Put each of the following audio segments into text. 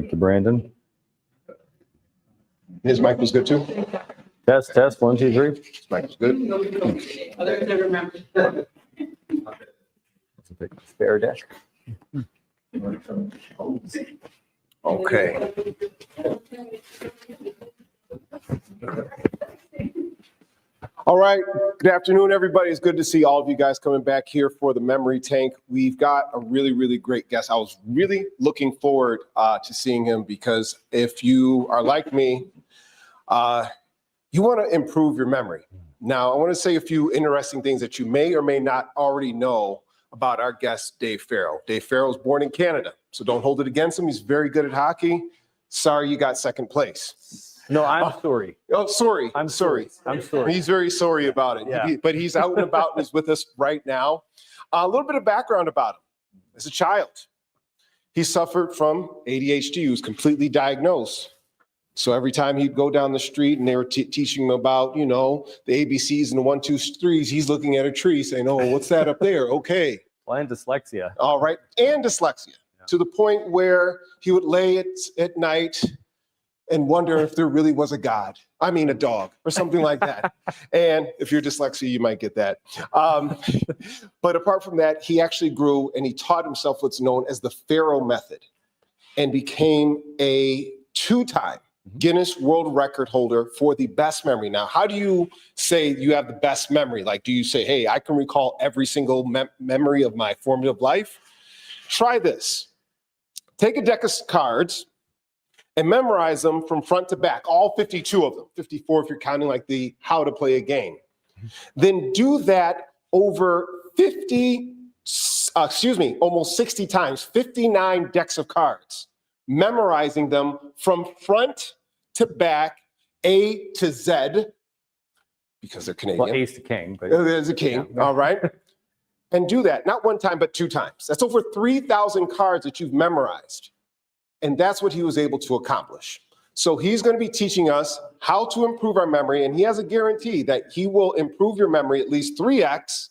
Thank you, Brandon. His mic was good too? Test, 1, 2, 3. His mic was good. Others that remember. It's a big spare desk. Okay. All right. Good afternoon, everybody. It's good to see all of you guys coming back here for the Memory Tank. We've got a really, really great guest. I was really looking forward to seeing him because if you are like me, you want to improve your memory. Now, I want to say a few interesting things that you may or may not already know about our guest, Dave Farrow. Dave Farrow was born in Canada, so don't hold it against him. He's very good at hockey. Sorry you got second place. No, I'm sorry. Oh, sorry. I'm sorry. He's very sorry about it. Yeah. But he's out and about and he's with us right now. A little bit of background about him. As a child, he suffered from ADHD. He was completely diagnosed. So every time he'd go down the street and they were teaching him about, you know, the ABCs and the 1, 2, 3s, he's looking at a tree saying, oh, what's that up there? Okay. Well, and dyslexia. All right. And dyslexia, to the point where he would lay at night and wonder if there really was a God. I mean, a dog or something like that. And if you're dyslexic, you might get that. But apart from that, he actually grew and he taught himself what's known as the Farrow method and became a 2-time Guinness World Record holder for the best memory. Now, how do you say you have the best memory? Like, do you say, hey, I can recall every single memory of my formative life? Try this. Take a deck of cards and memorize them from front to back, all 52 of them, 54 if you're counting like the how to play a game. Then do that over almost 60 times, 59 decks of cards, memorizing them from front to back, A to Z, because they're Canadian. Well, ace to king. But There's a king, yeah. All right? And do that, not 1 time, but 2 times. That's over 3,000 cards that you've memorized. And that's what he was able to accomplish. So he's going to be teaching us how to improve our memory, and he has a guarantee that he will improve your memory at least 3x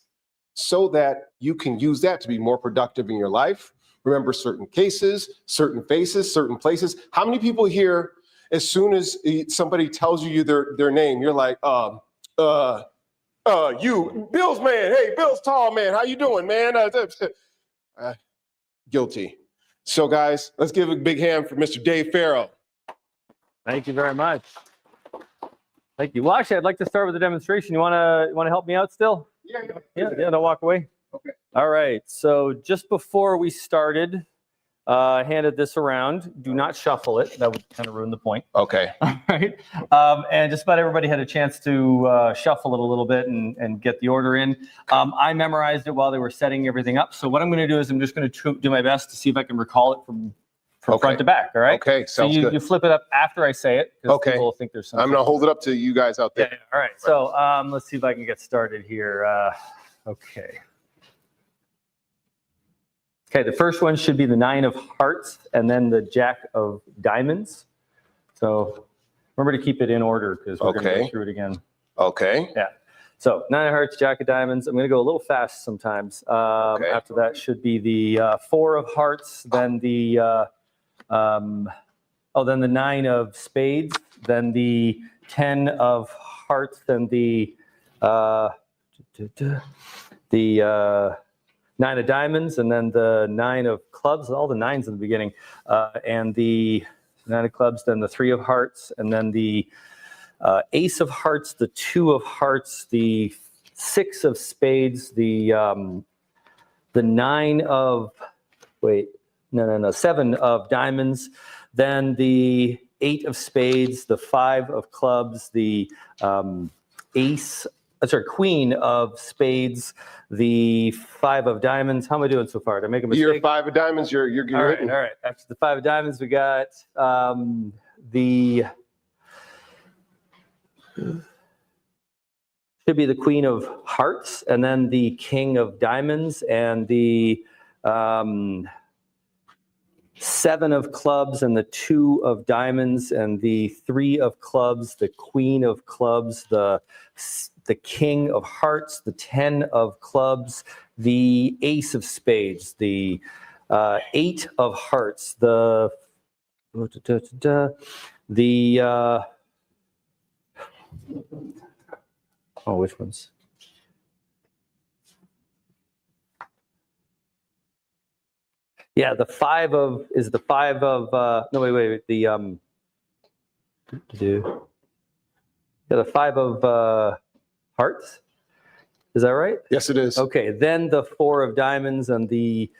so that you can use that to be more productive in your life. Remember certain cases, certain faces, certain places. How many people here, as soon as somebody tells you their name, you're like, you, Bill's man, hey, Bill's tall man, how you doing, man? Guilty. So guys, let's give a big hand for Mr. Dave Farrow. Thank you very much. Thank you. Well, actually, I'd like to start with a demonstration. You want to help me out still? Yeah, don't walk away. Okay. All right. So just before we started, handed this around. Do not shuffle it. That would kind of ruin the point. Okay. All right. And just about everybody had a chance to shuffle it a little bit and get the order in. I memorized it while they were setting everything up. So what I'm going to do is I'm just going to do my best to see if I can recall it from front to back. All right. Okay. Sounds so good. You flip it up after I say it. Okay. People think there's something. I'm going to hold it up to you guys out there. Yeah. All right. So let's see if I can get started here. Okay. Okay, the first one should be the 9 of hearts and then the Jack of diamonds. So remember to keep it in order because we're going to go through it again. Okay. Yeah. So 9 of hearts, Jack of diamonds. I'm going to go a little fast sometimes. After that should be the 4 of hearts, then the then the 9 of spades, then the 10 of hearts, then the 9 of diamonds, and then the 9 of clubs, all the 9s in the beginning, and the 9 of clubs, then the 3 of hearts, and then the ace of hearts, the 2 of hearts, the 6 of spades, the 9 of, 7 of diamonds, then the 8 of spades, the 5 of clubs, the queen of spades, the 5 of diamonds. How am I doing so far? Did I make a mistake? You're 5 of diamonds. You're all right. All right. After the 5 of diamonds, we got should be the queen of hearts, and then the king of diamonds, and the 7 of clubs, and the 2 of diamonds, and the 3 of clubs, the queen of clubs, the king of hearts, the 10 of clubs, the ace of spades, the 8 of hearts, the The which ones? Yeah, the 5 of no, wait, the the 5 of hearts. Is that right? Yes, it is. Okay, then the 4 of diamonds and the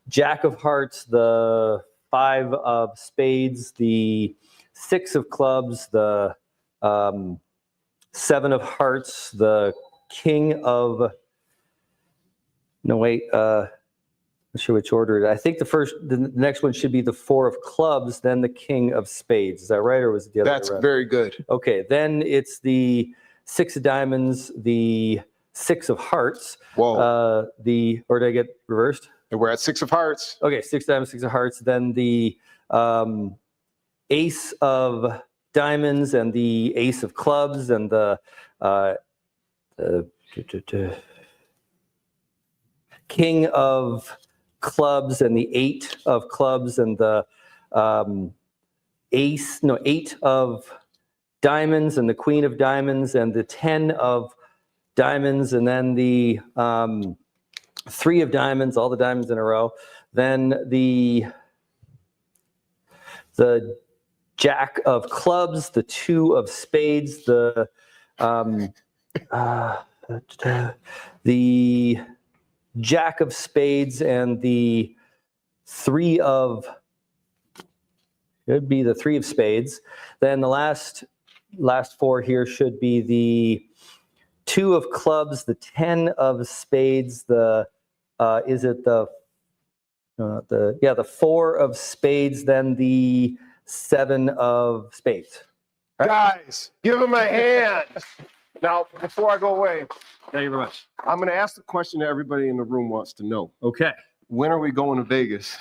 Jack of hearts, the 5 of spades, the 6 of clubs, the 7 of hearts, the king of, no wait, not sure which order. I think the next one should be the 4 of clubs, then the king of spades. Is that right, or was it the other way around? That's very good. Okay, then it's the 6 of diamonds, the 6 of hearts. Whoa. Or did I get reversed? And we're at 6 of hearts. Okay, 6 diamonds, 6 of hearts. Then the ace of diamonds and the ace of clubs and the king of clubs and the 8 of clubs and the 8 of diamonds and the queen of diamonds and the 10 of diamonds and then the 3 of diamonds, all the diamonds in a row. Then the Jack of clubs, the 2 of spades, the Jack of spades, and the 3 of should be the 3 of spades. Then the last 4 here should be the 2 of clubs, the 10 of spades, the 4 of spades, then the 7 of spades. Right. Guys, give him a hand. Now, before I go away, Thank you very much. I'm going to ask the question that everybody in the room wants to know. Okay. When are we going to Vegas?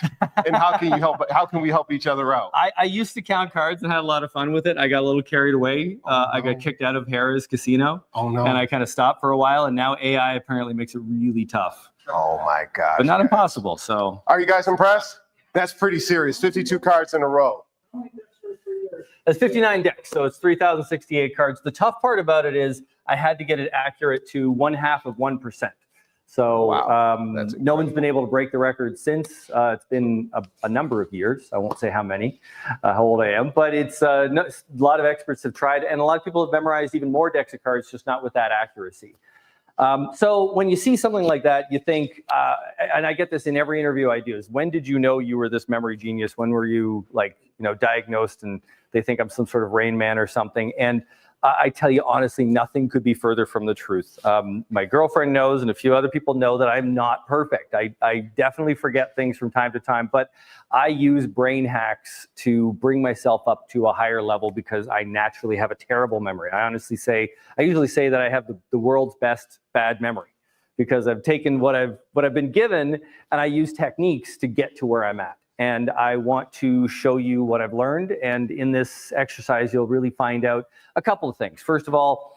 And how can you help? How can we help each other out? I used to count cards and had a lot of fun with it. I got a little carried away. I got kicked out of Harrah's Casino. Oh no! And I kind of stopped for a while. And now AI apparently makes it really tough. Oh my gosh! But not impossible. So. Are you guys impressed? That's pretty serious. 52 cards in a row. It's 59 decks, so it's 3,068 cards. The tough part about it is I had to get it accurate to 1/2 of 1%. So wow. No one's been able to break the record since. It's been a number of years. I won't say how many, how old I am, but it's a lot of experts have tried, and a lot of people have memorized even more decks of cards, just not with that accuracy. So when you see something like that, you think, and I get this in every interview I do, is when did you know you were this memory genius? When were you diagnosed and they think I'm some sort of Rain Man or something? And I tell you, honestly, nothing could be further from the truth. My girlfriend knows, and a few other people know that I'm not perfect. I definitely forget things from time to time, but I use brain hacks to bring myself up to a higher level because I naturally have a terrible memory. I usually say that I have the world's best bad memory because I've taken what I've been given and I use techniques to get to where I'm at. And I want to show you what I've learned. And in this exercise, you'll really find out a couple of things. First of all,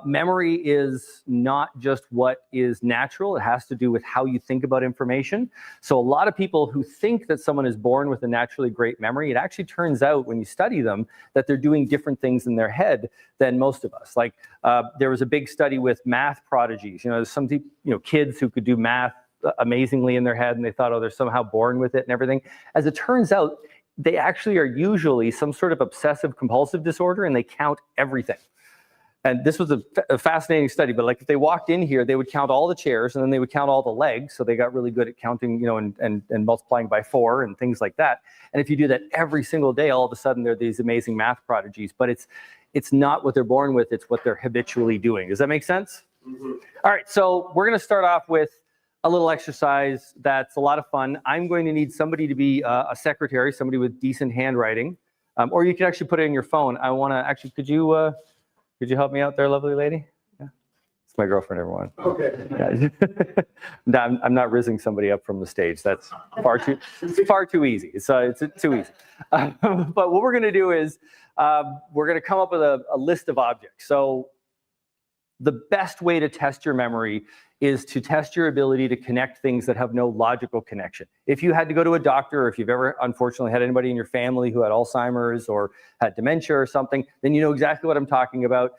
memory is not just what is natural. It has to do with how you think about information. So a lot of people who think that someone is born with a naturally great memory, it actually turns out when you study them that they're doing different things in their head than most of us. Like there was a big study with math prodigies. Some kids who could do math amazingly in their head and they thought, oh, they're somehow born with it and everything. As it turns out, they actually are usually some sort of obsessive compulsive disorder and they count everything. And this was a fascinating study, but like if they walked in here, they would count all the chairs and then they would count all the legs. So they got really good at counting, and multiplying by 4 and things like that. And if you do that every single day, all of a sudden they're these amazing math prodigies, but it's not what they're born with, it's what they're habitually doing. Does that make sense? Mm-hmm. All right, so we're gonna start off with a little exercise that's a lot of fun. I'm going to need somebody to be a secretary, somebody with decent handwriting, or you can actually put it in your phone. I want to actually, could you help me out there, lovely lady? Yeah. It's my girlfriend, everyone. Okay. Yeah. No, I'm not rizzing somebody up from the stage. That's far too easy. It's too easy. But what we're going to do is we're going to come up with a list of objects. So the best way to test your memory is to test your ability to connect things that have no logical connection. If you had to go to a doctor, or if you've ever unfortunately had anybody in your family who had Alzheimer's or had dementia or something, then you know exactly what I'm talking about.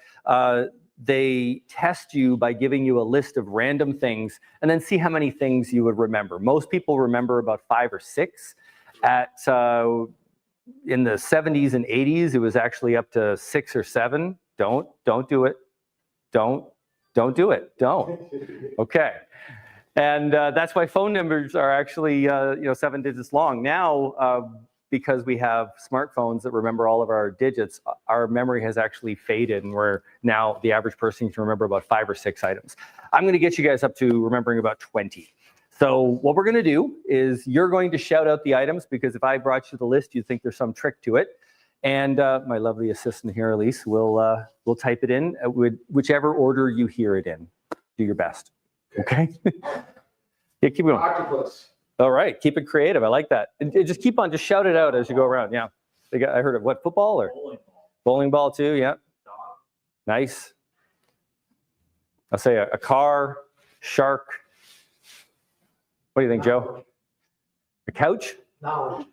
They test you by giving you a list of random things and then see how many things you would remember. Most people remember about 5 or 6. In the 70s and 80s, it was actually up to 6 or 7. Don't do it. Don't do it. Don't. Okay. And that's why phone numbers are actually 7 digits long. Now, because we have smartphones that remember all of our digits, our memory has actually faded, and we're now the average person can remember about 5 or 6 items. I'm going to get you guys up to remembering about 20. So what we're going to do is you're going to shout out the items, because if I brought you the list, you'd think there's some trick to it. And my lovely assistant here, Elise, will type it in whichever order you hear it in. Do your best. Okay? Yeah, keep going. Octopus. All right, keep it creative. I like that. And just keep on, just shout it out as you go around. Yeah. I heard of what, football or? Bowling ball too, yeah. Nice. I'll say a car, shark. What do you think, Joe? A couch? Knowledge.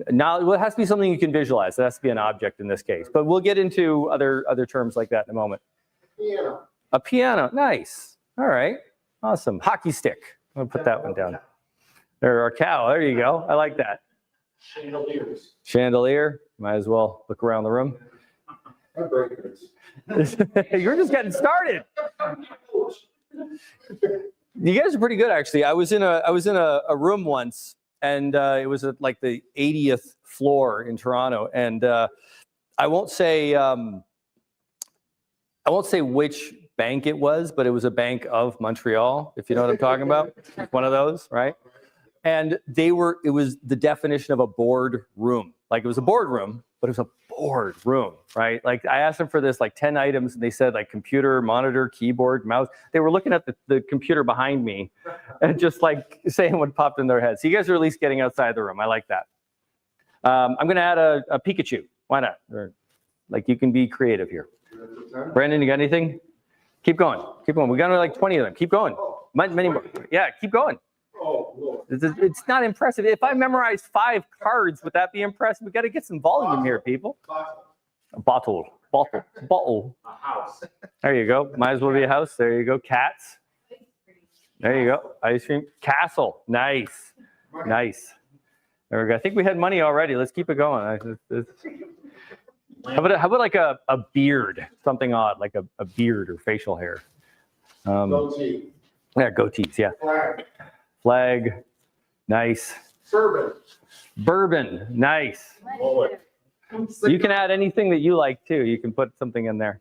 Now, well, it has to be something you can visualize. It has to be an object in this case. But we'll get into other terms like that in a moment. Piano. A piano, nice. All right, awesome. Hockey stick. I'm gonna put that one down. Or a cow, there you go. I like that. Chandeliers. Chandelier, might as well look around the room. My brain hurts. You're just getting started. You guys are pretty good, actually. I was in a room once, and it was at like the 80th floor in Toronto, and I won't say which bank it was, but it was a bank of Montreal, if you know what I'm talking about. One of those, right? And it was the definition of a board room. Like, it was a board room, but it was a board room, right? Like, I asked them for this, like 10 items, and they said like computer, monitor, keyboard, mouse. They were looking at the computer behind me and just like saying what popped in their head. So you guys are at least getting outside the room. I like that. I'm going to add a Pikachu. Why not? Or, like, you can be creative here. Brandon, you got anything? Keep going. Keep going. We got like 20 of them. Keep going. Many more. Yeah, keep going. Oh, Lord. It's not impressive. If I memorized 5 cards, would that be impressive? We got to get some volume here, people. A bottle. A house. There you go. Might as well be a house. There you go. Cats. There you go. Ice cream. Castle. Nice. Nice. There we go. I think we had money already. Let's keep it going. How about like a beard? Something odd, like a beard or facial hair. Goatee. Yeah, goatees. Yeah. Flag. Nice. Bourbon. Nice. Bullet. You can add anything that you like too. You can put something in there.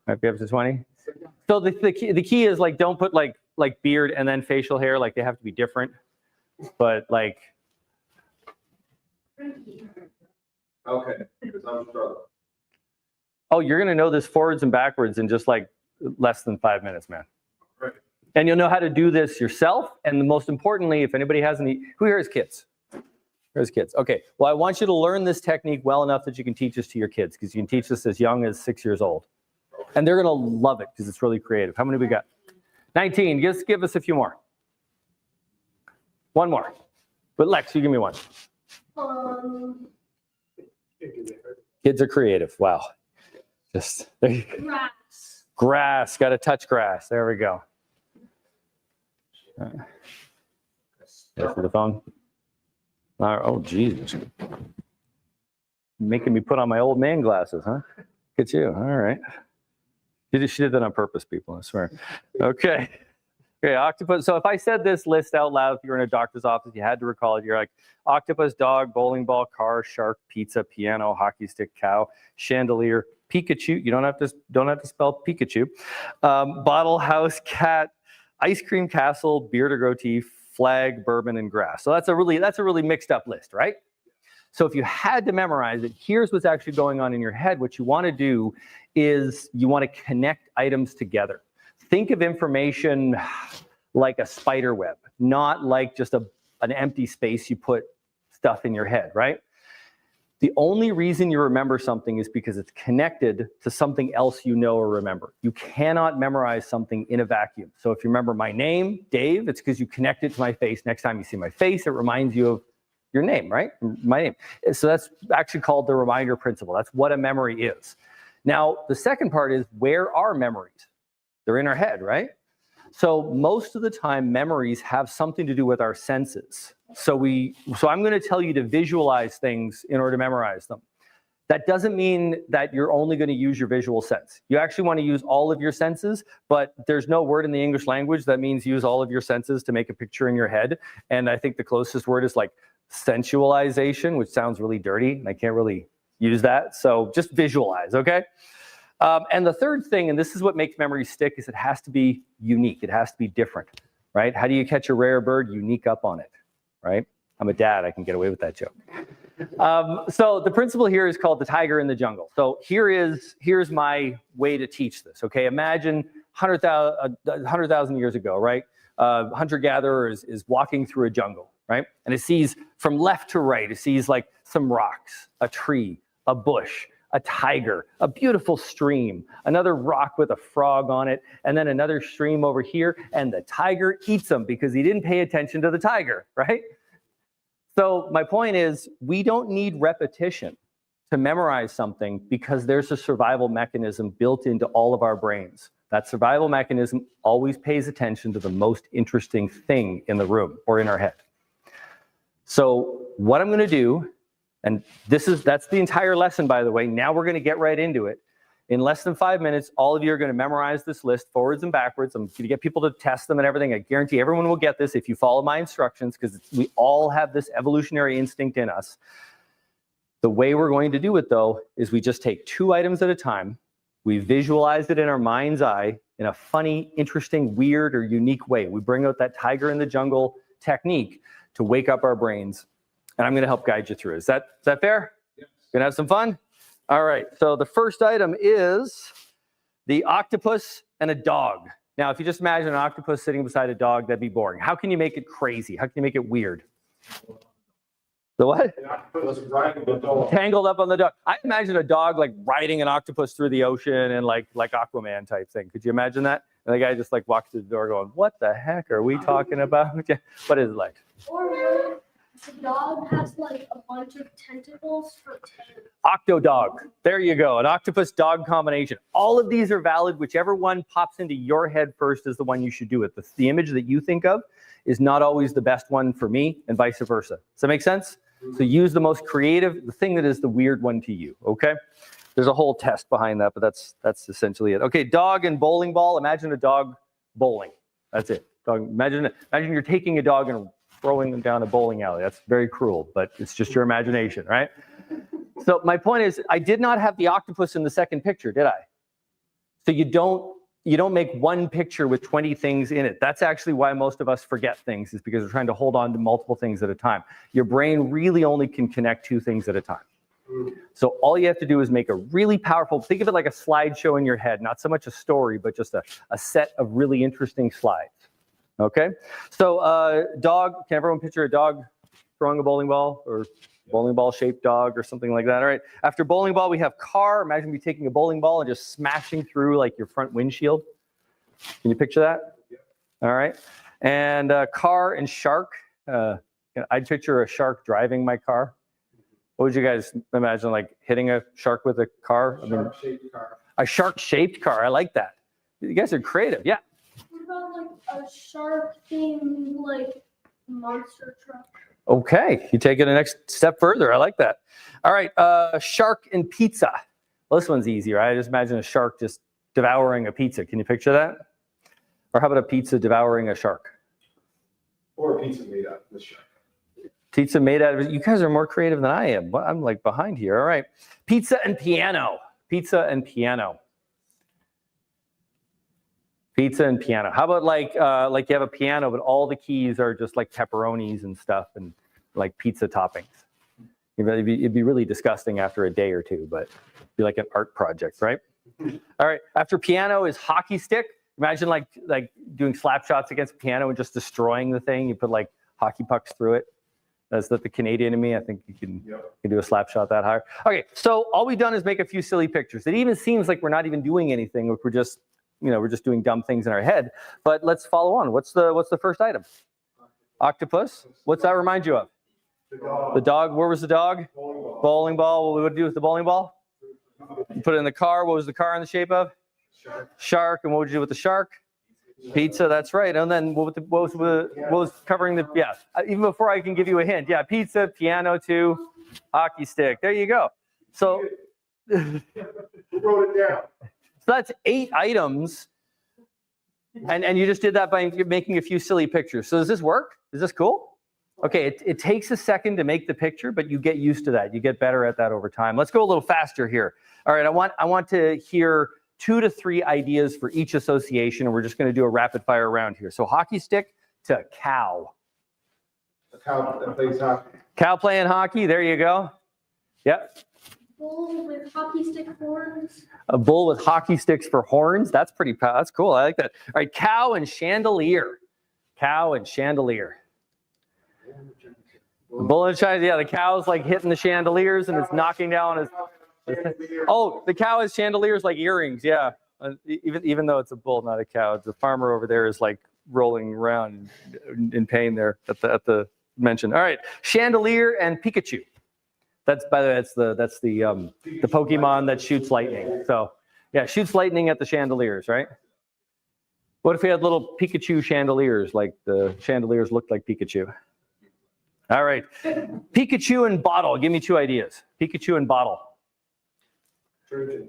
Might be up to 20. So the key is, like, don't put like beard and then facial hair. Like, they have to be different. But like. Okay, because I'm struggling. Oh, you're gonna know this forwards and backwards in just like less than 5 minutes, man. Right. And you'll know how to do this yourself. And most importantly, if anybody has any, who here has kids? Here's kids. Okay. Well, I want you to learn this technique well enough that you can teach this to your kids, because you can teach this as young as 6 years old. And they're going to love it because it's really creative. How many we got? 19. Just give us a few more. One more. But Lex, you give me one. Kids are creative. Wow. Just there you go. Grass. Got to touch grass. There we go. There for the phone. Oh, Jesus. Making me put on my old man glasses, huh? Look at you. All right. She did that on purpose, people, I swear. Okay. Okay, octopus. So if I said this list out loud, if you were in a doctor's office, you had to recall it. You're like, octopus, dog, bowling ball, car, shark, pizza, piano, hockey stick, cow, chandelier, Pikachu. You don't have to spell Pikachu. Bottle, house, cat, ice cream, castle, beard or goatee, flag, bourbon, and grass. So that's a really mixed up list, right? So if you had to memorize it, here's what's actually going on in your head. What you want to do is you want to connect items together. Think of information like a spider web, not like just an empty space you put stuff in your head, right? The only reason you remember something is because it's connected to something else you know or remember. You cannot memorize something in a vacuum. So if you remember my name, Dave, it's because you connect it to my face. Next time you see my face, it reminds you of your name, right? My name. So that's actually called the reminder principle. That's what a memory is. Now, the second part is, where are memories? They're in our head, right? So most of the time, memories have something to do with our senses. So I'm going to tell you to visualize things in order to memorize them. That doesn't mean that you're only going to use your visual sense. You actually want to use all of your senses, but there's no word in the English language that means use all of your senses to make a picture in your head. And I think the closest word is like sensualization, which sounds really dirty, and I can't really use that. So just visualize, okay? And the third thing, and this is what makes memory stick, is it has to be unique. It has to be different, right? How do you catch a rare bird? You sneak up on it, right? I'm a dad. I can get away with that joke. So the principle here is called the tiger in the jungle. So here's my way to teach this, okay? Imagine 100,000 years ago, right? Hunter-gatherer is walking through a jungle, right? And it sees from left to right, it sees like some rocks, a tree, a bush, a tiger, a beautiful stream, another rock with a frog on it, and then another stream over here, and the tiger eats them because he didn't pay attention to the tiger, right? So my point is, we don't need repetition to memorize something because there's a survival mechanism built into all of our brains. That survival mechanism always pays attention to the most interesting thing in the room or in our head. So what I'm going to do, and that's the entire lesson, by the way. Now we're going to get right into it. In less than 5 minutes, all of you are going to memorize this list forwards and backwards. I'm going to get people to test them and everything. I guarantee everyone will get this if you follow my instructions, because we all have this evolutionary instinct in us. The way we're going to do it, though, is we just take 2 items at a time. We visualize it in our mind's eye in a funny, interesting, weird, or unique way. We bring out that tiger in the jungle technique to wake up our brains. And I'm going to help guide you through. Is that fair? Yes. Gonna have some fun? All right. So the first item is the octopus and a dog. Now, if you just imagine an octopus sitting beside a dog, that'd be boring. How can you make it crazy? How can you make it weird? The what? The octopus riding the dog. Tangled up on the dog. I imagine a dog like riding an octopus through the ocean and like Aquaman type thing. Could you imagine that? And the guy just like walks through the door going, "What the heck are we talking about?" What is it like? Or the dog has like a bunch of tentacles for tails. Octodog. There you go. An octopus-dog combination. All of these are valid. Whichever one pops into your head first is the one you should do it. The image that you think of is not always the best one for me, and vice versa. Does that make sense? So use the most creative, the thing that is the weird one to you, okay? There's a whole test behind that, but that's essentially it. Okay, dog and bowling ball. Imagine a dog bowling. That's it. Dog. Imagine you're taking a dog and throwing them down a bowling alley. That's very cruel, but it's just your imagination, right? So my point is, I did not have the octopus in the second picture, did I? So you don't make one picture with 20 things in it. That's actually why most of us forget things, is because we're trying to hold on to multiple things at a time. Your brain really only can connect 2 things at a time. So all you have to do is make a really powerful, think of it like a slideshow in your head, not so much a story, but just a set of really interesting slides. Okay, so dog, can everyone picture a dog throwing a bowling ball, or bowling ball shaped dog or something like that? All right, after bowling ball, we have car. Imagine you taking a bowling ball and just smashing through like your front windshield. Can you picture that? All right, and car and shark. I'd picture a shark driving my car. What would you guys imagine, like hitting a shark with a car? Shark-shaped car. A shark-shaped car, I like that. You guys are creative, yeah. What about like a shark-themed like monster truck? Okay, you take it a next step further. I like that. All right, shark and pizza. Well, this one's easy, right? I just imagine a shark just devouring a pizza. Can you picture that? Or how about a pizza devouring a shark? Or a pizza made out of the shark. Pizza made out of, you guys are more creative than I am. I'm like behind here. All right, pizza and piano. Pizza and piano. Pizza and piano. How about like you have a piano, but all the keys are just like pepperonis and stuff, and like pizza toppings. It'd be really disgusting after a day or two, but it'd be like an art project, right? All right. After piano is hockey stick. Imagine like doing slap shots against piano and just destroying the thing. You put like hockey pucks through it. That's the Canadian in me. I think you can do a slap shot that higher. Okay, so all we've done is make a few silly pictures. It even seems like we're not even doing anything. We're just, we're just doing dumb things in our head. But let's follow on. What's the first item? Octopus. What's that remind you of? The dog. The dog. Where was the dog? Bowling ball. Bowling ball. What would we do with the bowling ball? You put it in the car. What was the car in the shape of? Shark. Shark. And what would you do with the shark? Pizza. That's right. And then what was covering the, even before I can give you a hint. Yeah, pizza, piano, too, hockey stick. There you go. So, Who wrote it down? so that's 8 items. And you just did that by making a few silly pictures. So does this work? Is this cool? Okay, it takes a second to make the picture, but you get used to that. You get better at that over time. Let's go a little faster here. All right, I want to hear 2 to 3 ideas for each association, and we're just going to do a rapid fire round here. So hockey stick to cow. A cow that plays hockey. Cow playing hockey, there you go. Yep. Bull with hockey stick horns. A bull with hockey sticks for horns. That's that's cool. I like that. All right, cow and chandelier. Cow and chandelier. The bull and chandelier. Yeah, the cow's like hitting the chandeliers and it's knocking down his. Oh, the cow has chandeliers like earrings. Yeah, even though it's a bull, not a cow. The farmer over there is like rolling around in pain there at the mention. All right, chandelier and Pikachu. That's, by the way, that's the Pokemon that shoots lightning. So yeah, shoots lightning at the chandeliers, right? What if we had little Pikachu chandeliers, like the chandeliers looked like Pikachu? All right, Pikachu and bottle. Give me 2 ideas. Pikachu and bottle. Drinking.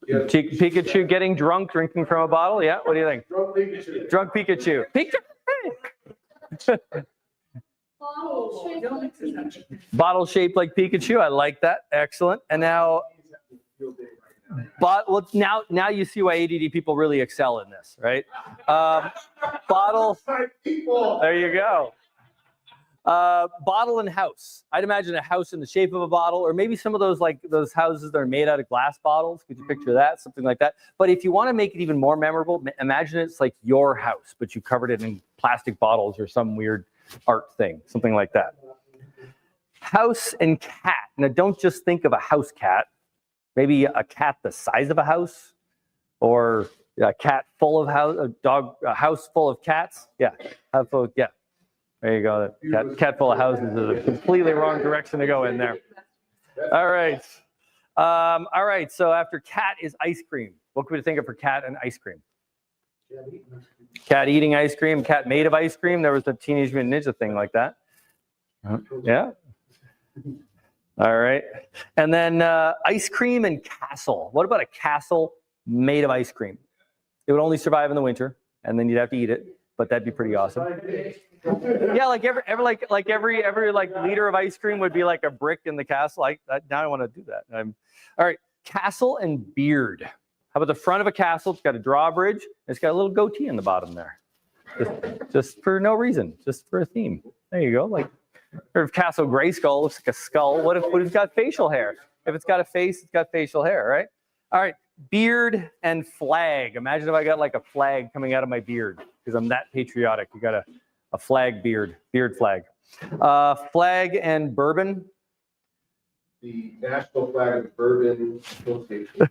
Pikachu getting drunk, drinking from a bottle. Yeah, what do you think? Drunk Pikachu. Drunk Pikachu. Pikachu. Bottle shaped like Pikachu. Bottle shaped like Pikachu. I like that. Excellent. And now, now you see why ADD people really excel in this, right? Bottle. There you go. Bottle and house. I'd imagine a house in the shape of a bottle, or maybe some of those those houses that are made out of glass bottles. Could you picture that? Something like that. But if you want to make it even more memorable, imagine it's like your house, but you covered it in plastic bottles or some weird art thing, something like that. House and cat. Now, don't just think of a house cat. Maybe a cat the size of a house, or a cat full of a house full of cats. Yeah, yeah. There you go. Cat full of houses is a completely wrong direction to go in there. All right. All right. So after cat is ice cream. What could we think of for cat and ice cream? Cat eating ice cream. Cat made of ice cream. There was a Teenage Mutant Ninja thing like that. Yeah. All right. And then ice cream and castle. What about a castle made of ice cream? It would only survive in the winter, and then you'd have to eat it. But that'd be pretty awesome. Yeah, like every liter of ice cream would be like a brick in the castle. Now I want to do that. All right, castle and beard. How about the front of a castle? It's got a drawbridge. It's got a little goatee in the bottom there, just for no reason, just for a theme. There you go. Like, or if Castle Grayskull looks like a skull. What if it's got facial hair? If it's got a face, it's got facial hair, right? All right, beard and flag. Imagine if I got like a flag coming out of my beard because I'm that patriotic. You got a flag beard flag. Flag and bourbon. The national flag of bourbon association.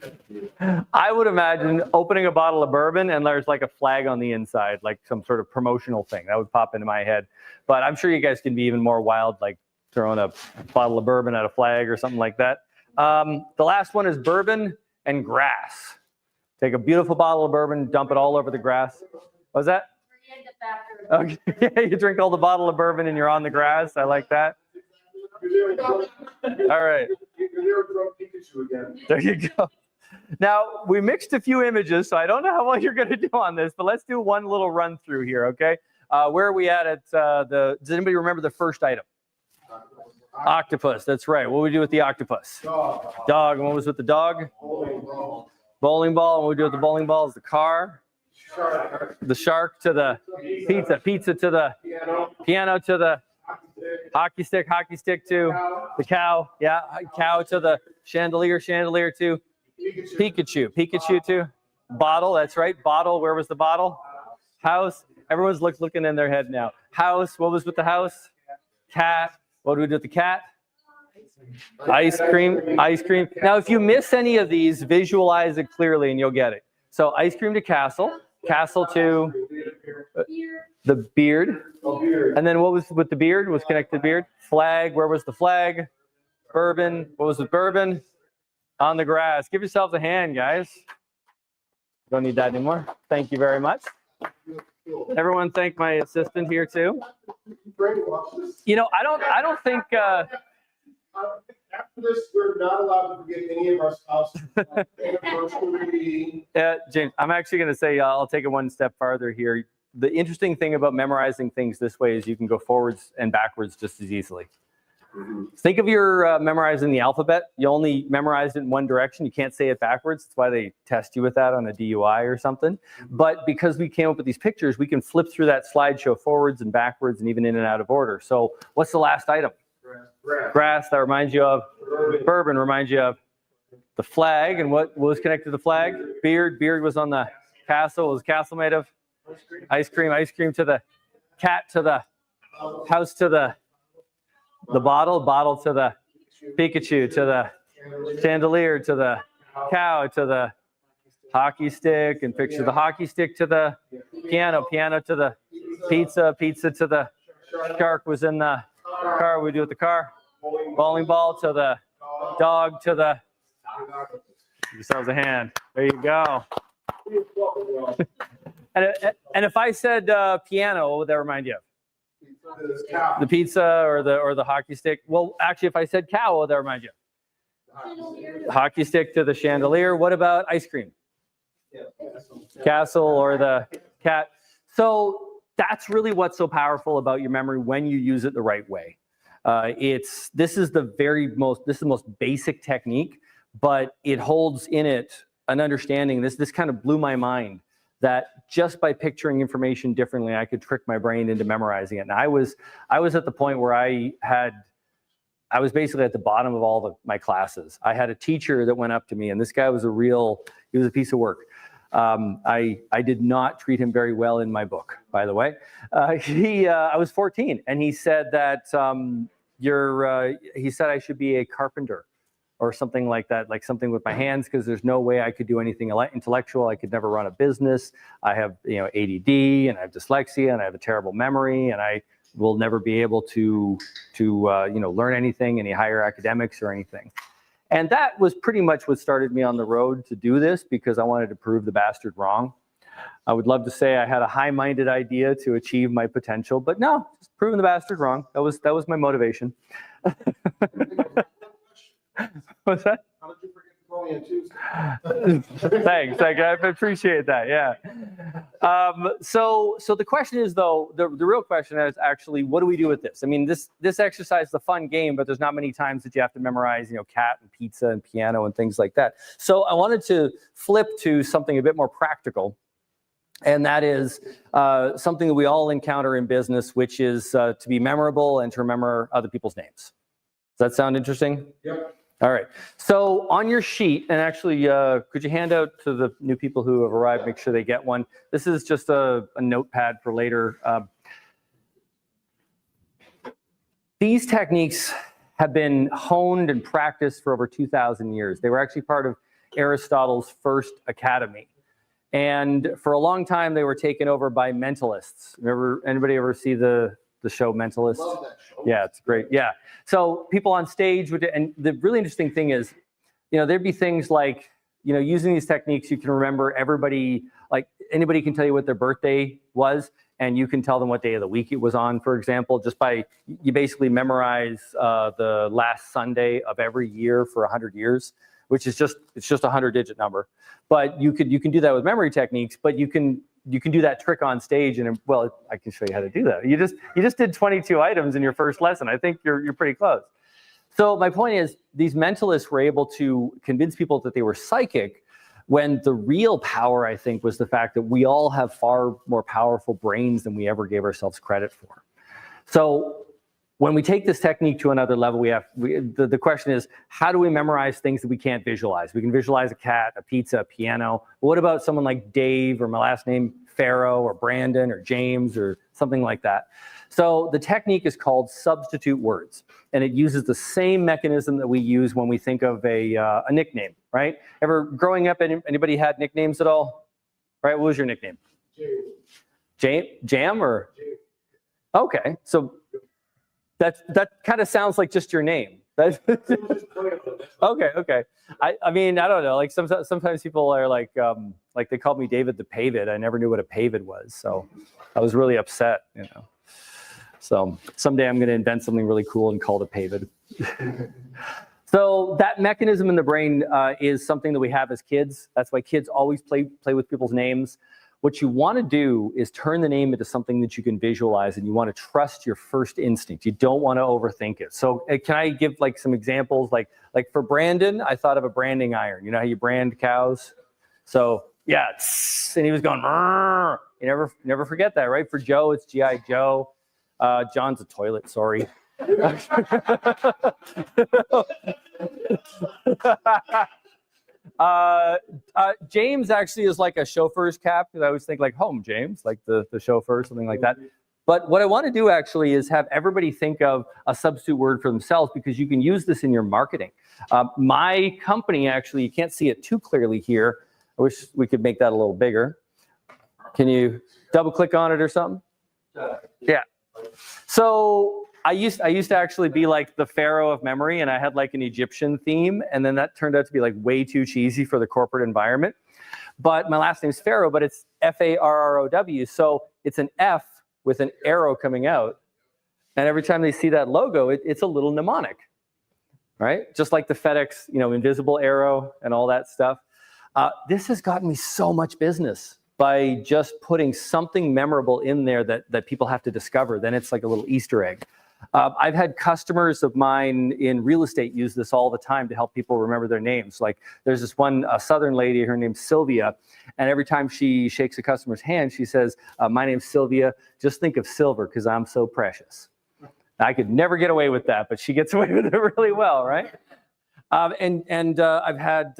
I would imagine opening a bottle of bourbon and there's like a flag on the inside, like some sort of promotional thing. That would pop into my head. But I'm sure you guys can be even more wild, like throwing a bottle of bourbon at a flag or something like that. The last one is bourbon and grass. Take a beautiful bottle of bourbon, dump it all over the grass. What was that? Okay, you drink all the bottle of bourbon and you're on the grass. I like that. All right. There you go. Now, we mixed a few images, so I don't know how well you're going to do on this, but let's do one little run through here, okay? Where are we at does anybody remember the first item? Octopus, that's right. What would we do with the octopus? Dog. And what was with the dog? Bowling ball. And what would we do with the bowling ball is the car. The shark to the pizza to the piano to the hockey stick to the cow, yeah, cow to the chandelier to Pikachu to bottle, that's right, bottle, where was the bottle? House, everyone's looking in their head now. House, what was with the house? Cat, What do we do with the cat? Ice cream, ice cream. Now, if you miss any of these, visualize it clearly and you'll get it. So ice cream to castle, castle to the beard. And then what was with the beard? Was connected to the beard? Flag, where was the flag? Bourbon, what was with bourbon? On the grass. Give yourselves a hand, guys. Don't need that anymore. Thank you very much. Everyone thank my assistant here too. You know, I don't think After this, we're not allowed to forget any of our spouses. James, I'm actually going to say I'll take it one step farther here. The interesting thing about memorizing things this way is you can go forwards and backwards just as easily. Think of your memorizing the alphabet. You only memorize it in one direction. You can't say it backwards. That's why they test you with that on a DUI or something. But because we came up with these pictures, we can flip through that slideshow forwards and backwards and even in and out of order. So what's the last item? Grass. That reminds you of bourbon. Reminds you of the flag. And what was connected to the flag? Beard. Beard was on the castle. What was the castle made of? Ice cream. Ice cream to the cat, to the house, to the bottle. Bottle to the Pikachu, to the chandelier, to the cow, to the hockey stick, and picture the hockey stick to the piano. Piano to the pizza. Pizza to the shark was in the car. We do with the car. Bowling ball to the dog, to the. Give yourselves a hand. There you go. And if I said piano, what would that remind you of? The pizza or the hockey stick. Well, actually, if I said cow, what would that remind you of? Hockey stick to the chandelier. What about ice cream? Castle or the cat. So that's really what's so powerful about your memory when you use it the right way. This is the most basic technique, but it holds in it an understanding. This kind of blew my mind that just by picturing information differently, I could trick my brain into memorizing it. And I was at the point where I was basically at the bottom of all my classes. I had a teacher that went up to me, and this guy was he was a piece of work. I did not treat him very well in my book, by the way. I was 14, and he said that he said I should be a carpenter or something like that, like something with my hands, because there's no way I could do anything intellectual. I could never run a business. I have ADD, and I have dyslexia, and I have a terrible memory, and I will never be able to learn anything, any higher academics or anything. And that was pretty much what started me on the road to do this, because I wanted to prove the bastard wrong. I would love to say I had a high-minded idea to achieve my potential, but no, just proving the bastard wrong. That was my motivation. What's that? How did you forget to call me on Tuesday? Thanks. I appreciate that. Yeah. So the question is, though, the real question is actually, what do we do with this? I mean, this exercise is a fun game, but there's not many times that you have to memorize, cat and pizza and piano and things like that. So I wanted to flip to something a bit more practical. And that is something that we all encounter in business, which is to be memorable and to remember other people's names. Does that sound interesting? Yep. All right. So on your sheet, and actually, could you hand out to the new people who have arrived, make sure they get one. This is just a notepad for later. These techniques have been honed and practiced for over 2,000 years. They were actually part of Aristotle's first academy. And for a long time, they were taken over by mentalists. Anybody ever see the show Mentalist? Love that show. Yeah, it's great. Yeah. So people on stage would, and the really interesting thing is, there'd be things like, using these techniques, you can remember everybody, like anybody can tell you what their birthday was, and you can tell them what day of the week it was on, for example, just by, you basically memorize the last Sunday of every year for 100 years, which is it's just a 100-digit number. But you can do that with memory techniques, but you can do that trick on stage, and well, I can show you how to do that. You just did 22 items in your first lesson. I think you're pretty close. So my point is, these mentalists were able to convince people that they were psychic, when the real power, I think, was the fact that we all have far more powerful brains than we ever gave ourselves credit for. So when we take this technique to another level, the question is, how do we memorize things that we can't visualize? We can visualize a cat, a pizza, a piano. But what about someone like Dave, or my last name, Farrow or Brandon or James or something like that. So the technique is called substitute words, and it uses the same mechanism that we use when we think of a nickname, right? Ever growing up, anybody had nicknames at all? Right, what was your nickname? Jam or? Okay, so that kind of sounds like just your name. Okay. I mean, I don't know. Like sometimes people are like they called me David the Pavid. I never knew what a Pavid was, so I was really upset, you know. So someday I'm going to invent something really cool and call it a Pavid. So that mechanism in the brain is something that we have as kids. That's why kids always play with people's names. What you want to do is turn the name into something that you can visualize, and you want to trust your first instinct. You don't want to overthink it. So can I give like some examples? Like for Brandon, I thought of a branding iron. You know how you brand cows? So yeah, and he was going, "Rrr." You never forget that, right? For Joe, it's G.I. Joe. John's a toilet, sorry. James actually is like a chauffeur's cap, because I always think like home James, like the chauffeur, something like that. But what I want to do actually is have everybody think of a substitute word for themselves, because you can use this in your marketing. My company, actually, you can't see it too clearly here. I wish we could make that a little bigger. Can you double click on it or something? Yeah. So I used to actually be like the Pharaoh of memory, and I had like an Egyptian theme, and then that turned out to be like way too cheesy for the corporate environment. But my last name's Farrow, but it's F-A-R-R-O-W, so it's an F with an arrow coming out, and every time they see that logo, it's a little mnemonic, right? Just like the FedEx, invisible arrow and all that stuff. This has gotten me so much business by just putting something memorable in there that people have to discover. Then it's like a little Easter egg. I've had customers of mine in real estate use this all the time to help people remember their names. Like there's this one Southern lady, her name's Sylvia, and every time she shakes a customer's hand, she says, "My name's Sylvia, just think of silver because I'm so precious." I could never get away with that, but she gets away with it really well, right? I've had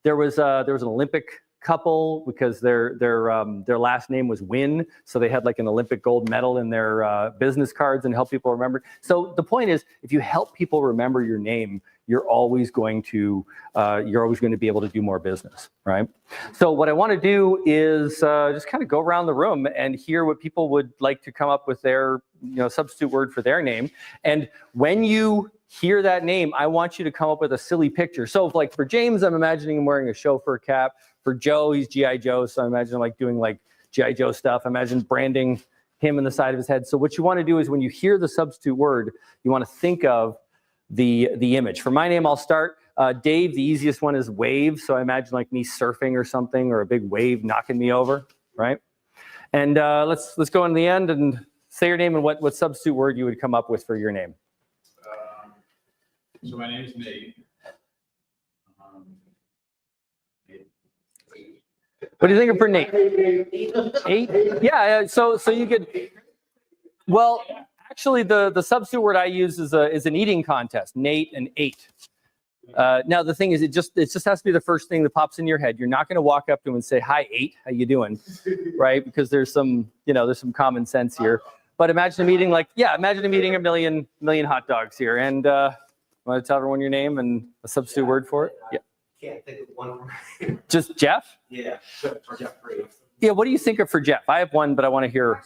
there was an Olympic couple because their last name was Win, so they had like an Olympic gold medal in their business cards and help people remember. So the point is, if you help people remember your name, you're always going to be able to do more business, right? So what I want to do is just kind of go around the room and hear what people would like to come up with their substitute word for their name. And when you hear that name, I want you to come up with a silly picture. So like for James, I'm imagining him wearing a chauffeur cap. For Joe, he's G.I. Joe, so I imagine like doing like G.I. Joe stuff. I imagine branding him in the side of his head. So what you want to do is when you hear the substitute word, you want to think of the image. For my name, I'll start. Dave, the easiest one is wave. So I imagine like me surfing or something, or a big wave knocking me over, right? And let's go in the end and say your name and what substitute word you would come up with for your name. So my name is Nate. What do you think of for Nate? 8? Yeah. So you could. Well, actually, the substitute word I use is an eating contest. Nate and 8. Now the thing is, it just has to be the first thing that pops in your head. You're not going to walk up to him and say, "Hi, 8. How you doing?" Right? Because there's some common sense here. But imagine him eating a million hot dogs here. And want to tell everyone your name and a substitute word for it? Yeah. Can't think of one. Just Jeff? Yeah, Jeffrey. Yeah. What do you think of for Jeff? I have one, but I want to hear.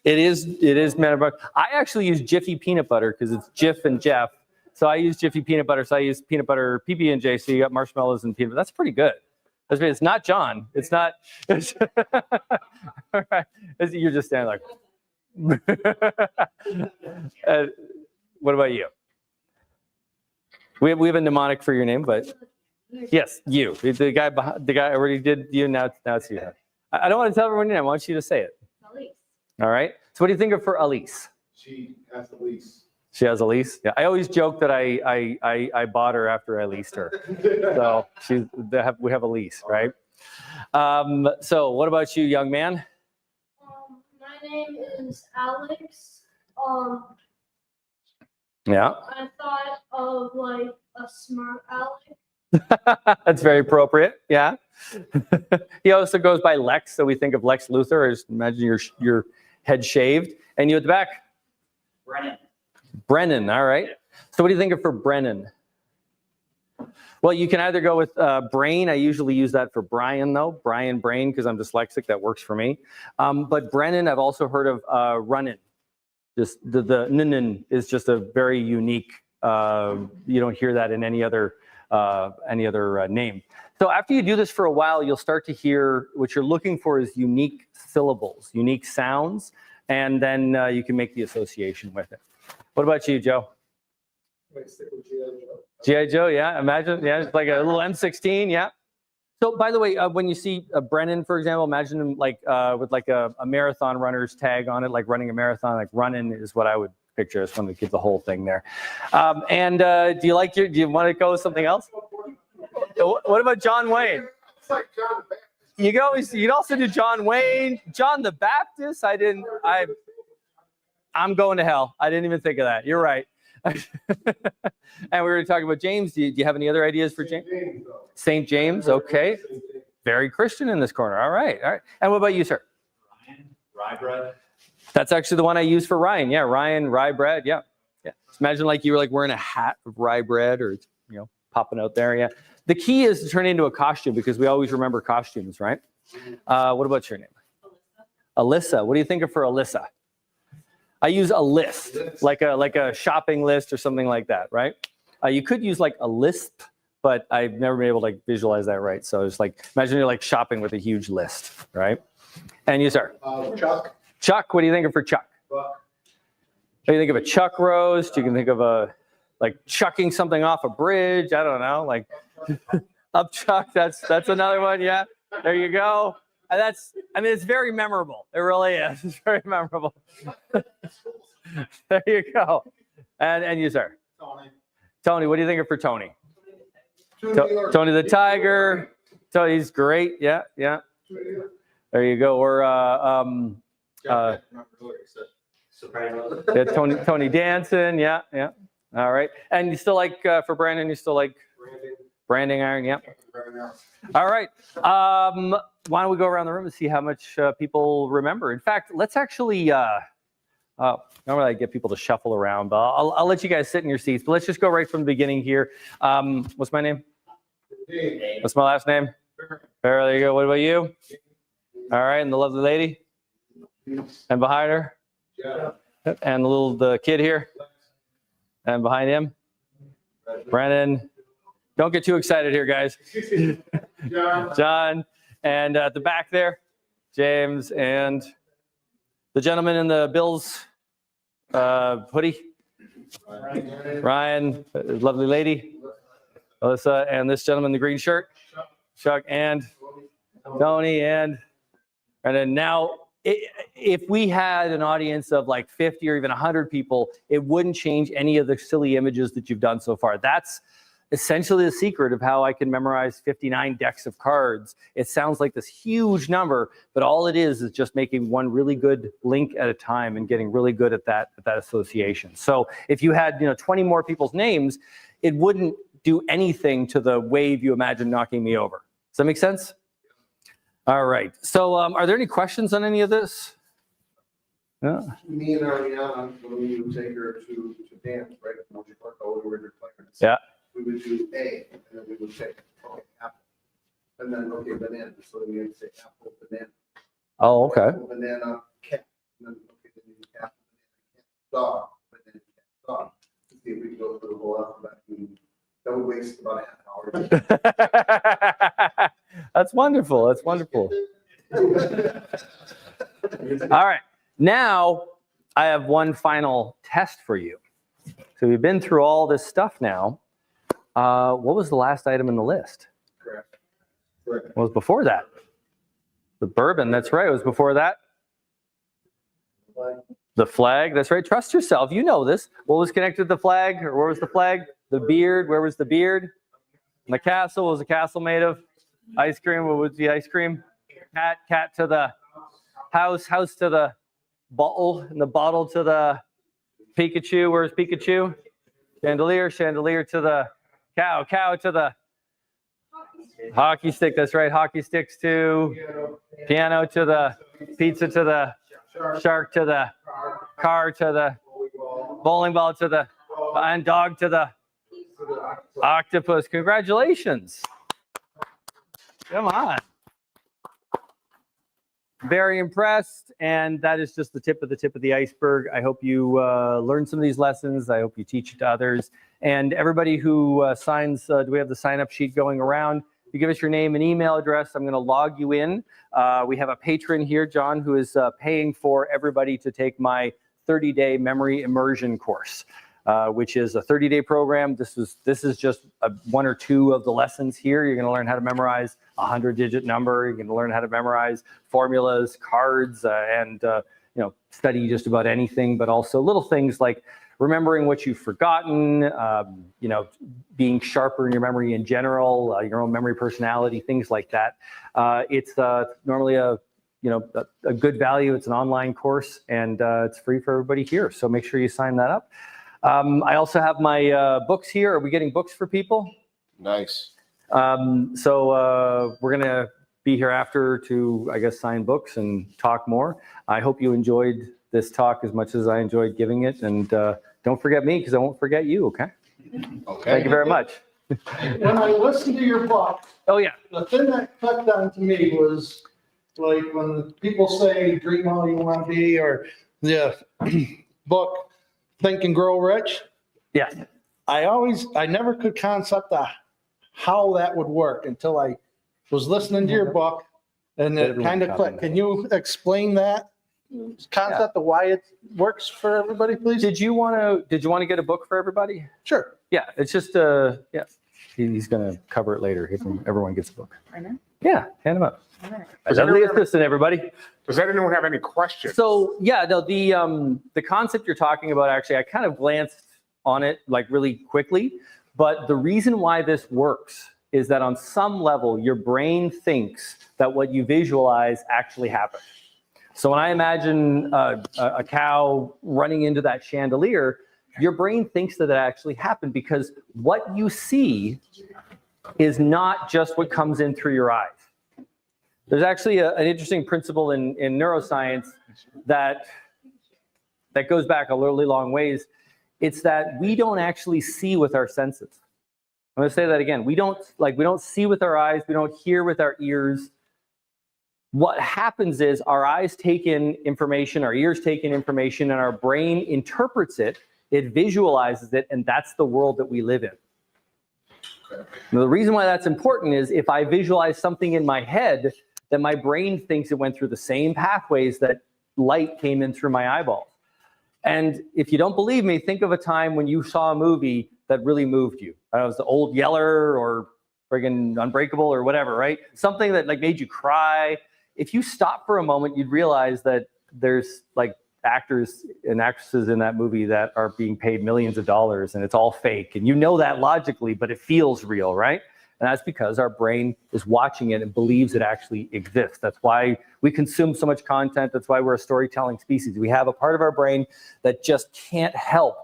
It is Manna. I actually use Jiffy peanut butter because it's Jiff and Jeff. So I use Jiffy peanut butter. So I use peanut butter PB&J. So you got marshmallows and peanut butter. That's pretty good. It's not John. It's not. All right. You're just standing like. What about you? We have a mnemonic for your name, but yes, you. The guy already did you. Now it's you. I don't want to tell everyone your name. I want you to say it. Elise. All right. So what do you think of for Elise? She has a lease. She has a lease. Yeah. I always joke that I bought her after I leased her. So we have a lease, right? So what about you, young man? My name is Alex. Yeah. I thought of like a smart Alex. That's very appropriate. Yeah. He also goes by Lex, so we think of Lex Luthor. Just imagine your head shaved. And you at the back? Brennan. Brennan. All right. So what do you think of for Brennan? Well, you can either go with Brain. I usually use that for Brian, though. Brian Brain, because I'm dyslexic. That works for me. But Brennan, I've also heard of Runnin. Just the N is just a very unique. You don't hear that in any other name. So after you do this for a while, you'll start to hear what you're looking for is unique syllables, unique sounds, and then you can make the association with it. What about you, Joe? G.I. Joe, yeah. Imagine, yeah, it's like a little M16, yeah. So, by the way, when you see Brennan, for example, imagine him like with like a marathon runner's tag on it, like running a marathon, like running is what I would picture. I just wanted to keep the whole thing there. Do you want to go with something else? What about John Wayne? It's like John the Baptist. You could also do John Wayne, John the Baptist. I'm going to hell. I didn't even think of that. You're right. And we were talking about James. Do you have any other ideas for James? St. James. Okay. Very Christian in this corner. All right. All right. And what about you, sir? Ryan. Rye bread. That's actually the one I use for Ryan. Yeah, Ryan, rye bread. Yeah. Yeah. Just imagine like you were like wearing a hat of rye bread or, popping out there. Yeah. The key is to turn it into a costume because we always remember costumes, right? What about your name? Alyssa. What do you think of for Alyssa? I use a list, like a shopping list or something like that, right? You could use like a lisp, but I've never been able to like visualize that right. So it's like, imagine you're like shopping with a huge list, right? And you, sir? Chuck. Chuck, what do you think of for Chuck? Buck. Do you think of a chuck roast? You can think of like chucking something off a bridge. I don't know, like up chuck. That's another one. Yeah, there you go. And it's very memorable. It really is. It's very memorable. There you go. And you, sir? Tony, what do you think of for Tony? Tony the Tiger. Tony's great. Yeah, yeah. There you go. Or yeah, Tony Danson. Yeah, yeah. All right. And you still like for Brandon? You still like branding iron? Yeah. All right. Why don't we go around the room and see how much people remember? In fact, let's actually. Normally I get people to shuffle around, but I'll let you guys sit in your seats. But let's just go right from the beginning here. What's my name? Dave. What's my last name? Farrow. There you go. What about you? All right, and the lovely lady, and behind her, and the kid here, and behind him, Brennan. Don't get too excited here, guys. John, and at the back there, James, and the gentleman in the Bills hoodie, Ryan, lovely lady, Alyssa, and this gentleman in the green shirt, Chuck, and Tony, and then now, if we had an audience of like 50 or even 100 people, it wouldn't change any of the silly images that you've done so far. That's essentially the secret of how I can memorize 59 decks of cards. It sounds like this huge number, but all it is just making one really good link at a time and getting really good at that association. So if you had 20 more people's names, it wouldn't do anything to the wave you imagine knocking me over. Does that make sense? All right. So are there any questions on any of this? Yeah. Me and Ariana, when we would take her to dance, right? Moji Park, all the way to Clarence. Yeah. We would do A, and then we would take apple. And then, banana. So then we had to say apple, banana. Oh, okay. Apple, banana, cat. And then, then you do apple, banana, cat, dog, banana, cat, dog. To see if we could go through the whole alphabet. And that would waste about a half hour. That's wonderful. That's wonderful. All right. Now I have one final test for you. So we've been through all this stuff now. What was the last item in the list? Correct. What was before that? The bourbon. That's right. It was before that. The flag. That's right. Trust yourself. You know this. What was connected to the flag? Or where was the flag? The beard. Where was the beard? And the castle. What was the castle made of? Ice cream. What was the ice cream? Cat to the house. House to the bottle. And the bottle to the Pikachu. Where's Pikachu? Chandelier. Chandelier to the cow. Cow to the Hockey stick, that's right. Hockey sticks to piano, to the pizza, to the shark, to the car, to the bowling ball, to the and dog, to the octopus. Congratulations. Come on. Very impressed, and that is just the tip of the iceberg. I hope you learn some of these lessons. I hope you teach it to others. And everybody who signs, do we have the sign-up sheet going around? You give us your name and email address. I'm going to log you in. We have a patron here, John, who is paying for everybody to take my 30-day memory immersion course, which is a 30-day program. This is just one or two of the lessons here. You're going to learn how to memorize a 100-digit number. You're going to learn how to memorize formulas, cards, and study just about anything, but also little things like remembering what you've forgotten, being sharper in your memory in general, your own memory personality, things like that. It's normally a good value. It's an online course, and it's free for everybody here. So make sure you sign that up. I also have my books here. Are we getting books for people? Nice. So we're going to be here after to, I guess, sign books and talk more. I hope you enjoyed this talk as much as I enjoyed giving it. And don't forget me, because I won't forget you, okay? Okay. Thank you very much. When I listened to your book, Oh, yeah. the thing that clicked on to me was like when people say dream all you want to be, or the book Think and Grow Rich. Yes. I never could concept how that would work until I was listening to your book, and it kind of clicked. Can you explain that concept of why it works for everybody, please? Did you want to get a book for everybody? Sure. Yeah, it's just he's going to cover it later. Everyone gets a book. Right now? Yeah, hand them up. All right. Lovely assistant, everybody. Does anyone have any questions? So yeah, no, the concept you're talking about, actually, I kind of glanced on it like really quickly, but the reason why this works is that on some level, your brain thinks that what you visualize actually happened. So when I imagine a cow running into that chandelier, your brain thinks that it actually happened, because what you see is not just what comes in through your eyes. There's actually an interesting principle in neuroscience that goes back a really long ways. It's that we don't actually see with our senses. I'm going to say that again. We don't see with our eyes. We don't hear with our ears. What happens is our eyes take in information, our ears take in information, and our brain interprets it, it visualizes it, and that's the world that we live in. Now, the reason why that's important is if I visualize something in my head, then my brain thinks it went through the same pathways that light came in through my eyeballs. And if you don't believe me, think of a time when you saw a movie that really moved you. It was The Old Yeller or friggin' Unbreakable or whatever, right? Something that like made you cry. If you stop for a moment, you'd realize that there's like actors and actresses in that movie that are being paid millions of dollars, and it's all fake. And you know that logically, but it feels real, right? And that's because our brain is watching it and believes it actually exists. That's why we consume so much content. That's why we're a storytelling species. We have a part of our brain that just can't help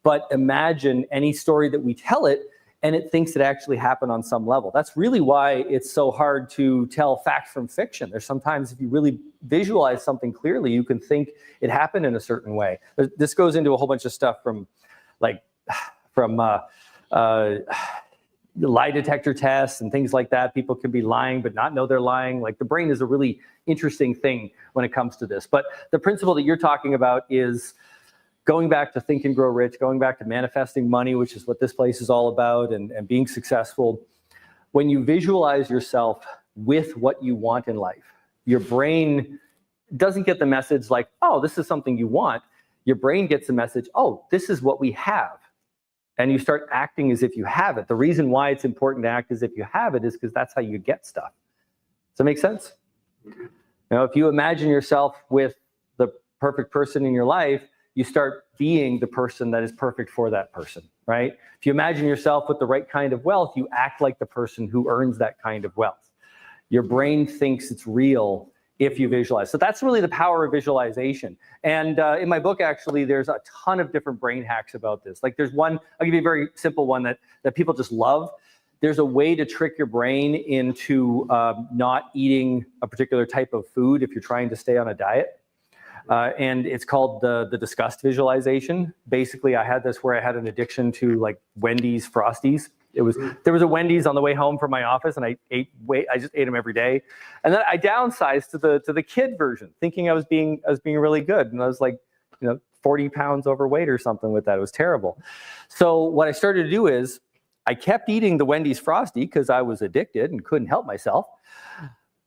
but imagine any story that we tell it, and it thinks it actually happened on some level. That's really why it's so hard to tell fact from fiction. There's sometimes, if you really visualize something clearly, you can think it happened in a certain way. This goes into a whole bunch of stuff from lie detector tests and things like that. People can be lying but not know they're lying. Like, the brain is a really interesting thing when it comes to this. But the principle that you're talking about is going back to Think and Grow Rich, going back to manifesting money, which is what this place is all about, and being successful. When you visualize yourself with what you want in life, your brain doesn't get the message like, oh, this is something you want. Your brain gets the message, oh, this is what we have. And you start acting as if you have it. The reason why it's important to act as if you have it is because that's how you get stuff. Does that make sense? You know, if you imagine yourself with the perfect person in your life, you start being the person that is perfect for that person, right? If you imagine yourself with the right kind of wealth, you act like the person who earns that kind of wealth. Your brain thinks it's real if you visualize. So that's really the power of visualization. And in my book, actually, there's a ton of different brain hacks about this. Like, there's one, I'll give you a very simple one that people just love. there's a way to trick your brain into not eating a particular type of food if you're trying to stay on a diet. And it's called the disgust visualization. Basically, I had this where I had an addiction to like Wendy's Frosties. There was a Wendy's on the way home from my office, and I just ate them every day. And then I downsized to the kid version, thinking I was being really good. And I was like, 40 pounds overweight or something with that. It was terrible. So what I started to do is I kept eating the Wendy's Frosty because I was addicted and couldn't help myself.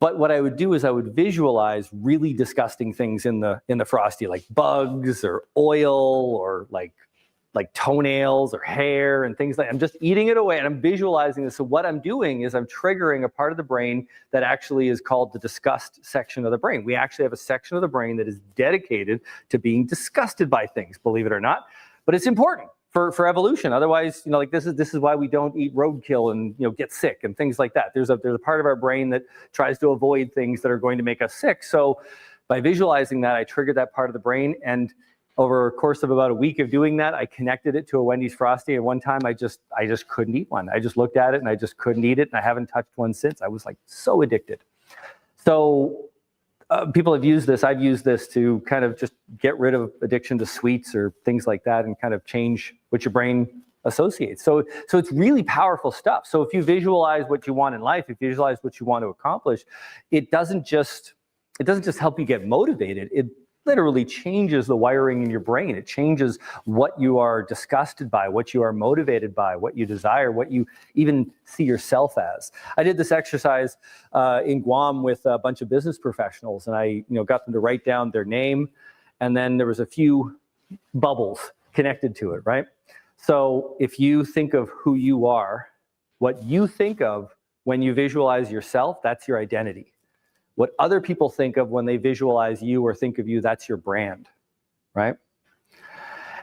But what I would do is I would visualize really disgusting things in the Frosty, like bugs or oil or like toenails or hair and things like that. I'm just eating it away and I'm visualizing this. So what I'm doing is I'm triggering a part of the brain that actually is called the disgust section of the brain. We actually have a section of the brain that is dedicated to being disgusted by things, believe it or not. But it's important for evolution. Otherwise, like this is why we don't eat roadkill and get sick and things like that. There's a part of our brain that tries to avoid things that are going to make us sick. So by visualizing that, I triggered that part of the brain, and over a course of about a week of doing that, I connected it to a Wendy's Frosty. And one time I just couldn't eat one. I just looked at it and I just couldn't eat it. And I haven't touched one since. I was like so addicted. So people have used this. I've used this to kind of just get rid of addiction to sweets or things like that and kind of change what your brain associates. So it's really powerful stuff. So if you visualize what you want in life, if you visualize what you want to accomplish, it doesn't just help you get motivated. It literally changes the wiring in your brain. It changes what you are disgusted by, what you are motivated by, what you desire, what you even see yourself as. I did this exercise in Guam with a bunch of business professionals, and I got them to write down their name, and then there was a few bubbles connected to it, right? So if you think of who you are, what you think of when you visualize yourself, that's your identity. What other people think of when they visualize you or think of you, that's your brand, right?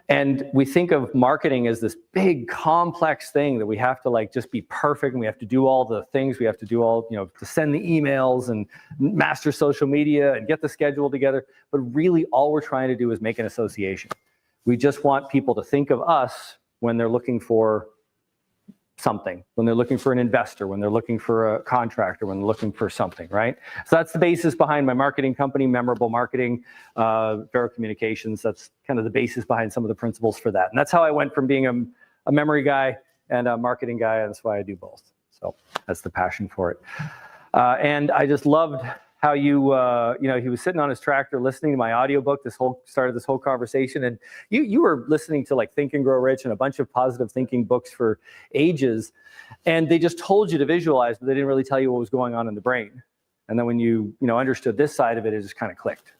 And we think of marketing as this big, complex thing that we have to just be perfect, and we have to do all the things. We have to do all, to send the emails and master social media and get the schedule together. But really, all we're trying to do is make an association. We just want people to think of us when they're looking for something, when they're looking for an investor, when they're looking for a contractor, when they're looking for something, right? So that's the basis behind my marketing company, Memorable Marketing, Farrow Communications. That's kind of the basis behind some of the principles for that. And that's how I went from being a memory guy and a marketing guy, and that's why I do both. So that's the passion for it. And I just loved how he was sitting on his tractor listening to my audiobook, started this whole conversation. And you were listening to Think and Grow Rich and a bunch of positive thinking books for ages. And they just told you to visualize, but they didn't really tell you what was going on in the brain. And then when you understood this side of it, it just kind of clicked.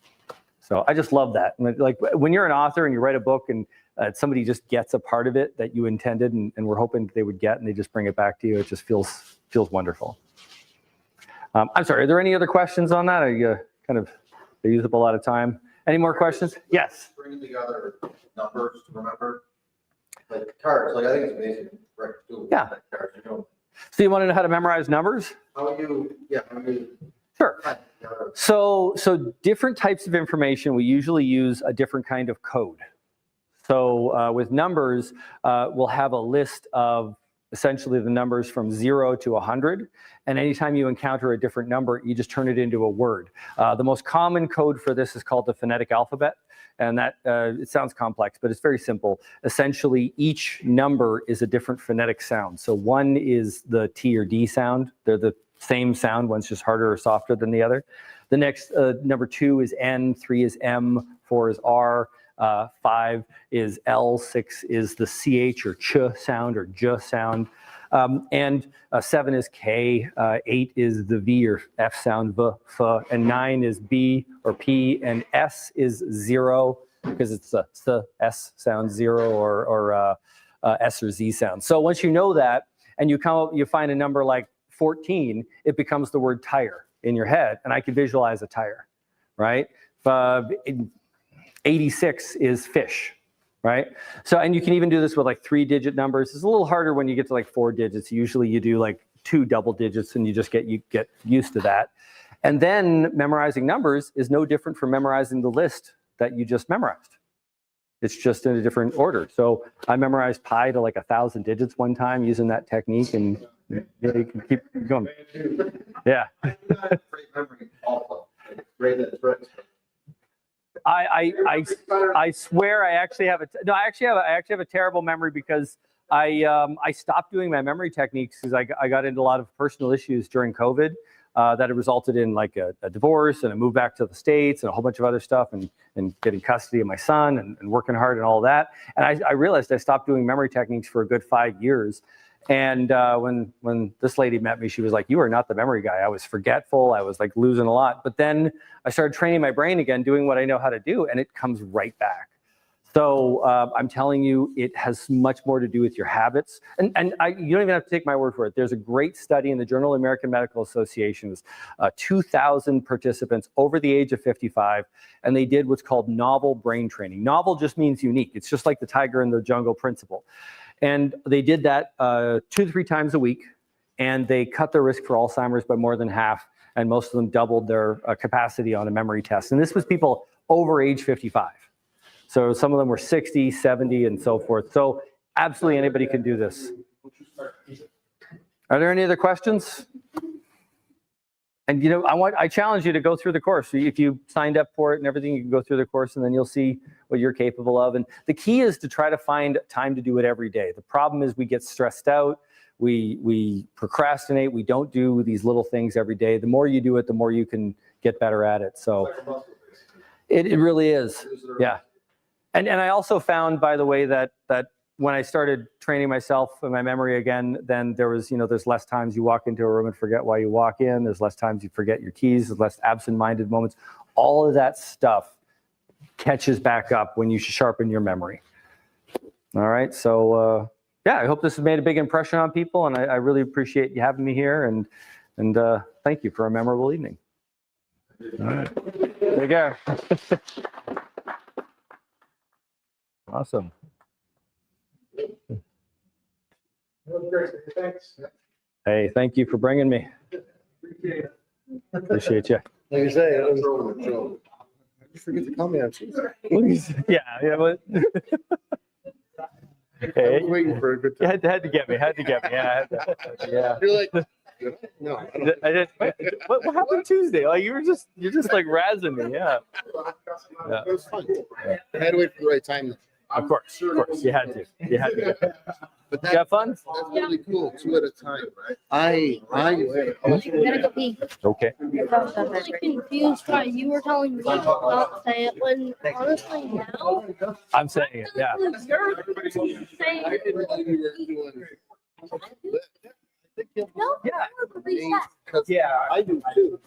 So I just love that. Like when you're an author and you write a book and somebody just gets a part of it that you intended and were hoping they would get, and they just bring it back to you, it just feels wonderful. I'm sorry, are there any other questions on that? They use up a lot of time. Any more questions? Yes. Bringing together numbers to remember, like cards, I think it's amazing. Right, yeah. Cards, So you want to know how to memorize numbers? Sure. So different types of information, we usually use a different kind of code. So with numbers, we'll have a list of essentially the numbers from 0 to 100. And anytime you encounter a different number, you just turn it into a word. The most common code for this is called the phonetic alphabet. And that it sounds complex, but it's very simple. Essentially, each number is a different phonetic sound. So 1 is the T or D sound. They're the same sound, one's just harder or softer than the other. The next, number 2 is N, 3 is M, 4 is R, 5 is L, 6 is the CH or ch sound or j sound. And 7 is K, 8 is the V or F sound, V, F, and 9 is B or P, and S is 0 because it's the S sound 0 or S or Z sound. So once you know that and you find a number like 14, it becomes the word tire in your head, and I can visualize a tire, right? 86 is fish. Right? So, and you can even do this with 3-digit numbers. It's a little harder when you get to 4 digits. Usually you do 2 double digits and you get used to that. And then memorizing numbers is no different from memorizing the list that you just memorized. It's just in a different order. So I memorized pi to 1,000 digits one time using that technique, and Yeah, you can keep going. Yeah. Great memory also. Great at tricks. I swear I actually have I actually have a terrible memory because I stopped doing my memory techniques because I got into a lot of personal issues during COVID that had resulted in like a divorce and a move back to the States and a whole bunch of other stuff and getting custody of my son and working hard and all that. And I realized I stopped doing memory techniques for a good 5 years. And when this lady met me, she was like, "You are not the memory guy." I was forgetful. I was like losing a lot. But then I started training my brain again, doing what I know how to do, and it comes right back. So I'm telling you, it has much more to do with your habits. And you don't even have to take my word for it. There's a great study in the Journal of the American Medical Association, 2,000 participants over the age of 55, and they did what's called novel brain training. Novel just means unique. It's just like the tiger in the jungle principle. And they did that 2 to 3 times a week, and they cut their risk for Alzheimer's by more than half, and most of them doubled their capacity on a memory test. And this was people over age 55. So some of them were 60, 70, and so forth. So absolutely anybody can do this. Are there any other questions? And you know, I challenge you to go through the course. If you signed up for it and everything, you can go through the course and then you'll see what you're capable of. And the key is to try to find time to do it every day. The problem is we get stressed out, we procrastinate, we don't do these little things every day. The more you do it, the more you can get better at it. So it really is. Yeah. And I also found, by the way, that when I started training myself in my memory again, then there was, there's less times you walk into a room and forget why you walk in. There's less times you forget your keys. There's less absent-minded moments. All of that stuff catches back up when you sharpen your memory. All right. So, yeah, I hope this has made a big impression on people, and I really appreciate you having me here, and thank you for a memorable evening. All right. Take care. Awesome. Thanks. Hey, thank you for bringing me. Appreciate you. Like I say, it was, You forget to call me on Tuesday. Yeah, but hey, I'm waiting for a good you time. had to get me. Yeah, yeah. You're like, no, I don't. I did. What happened Tuesday? Like you're just like razzing me. Yeah. Yeah. It was fun. I had to wait for the right time. Of course. You had to. But You have fun? That's really cool. 2 at a time, right? I gotta go pee. Okay. I'm really confused why you were telling me to not say it when honestly now. I'm saying it. Yeah. You're saying I didn't know you were doing. no. Yeah. Reset. Yeah, I do too.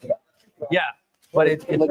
Yeah. But it's really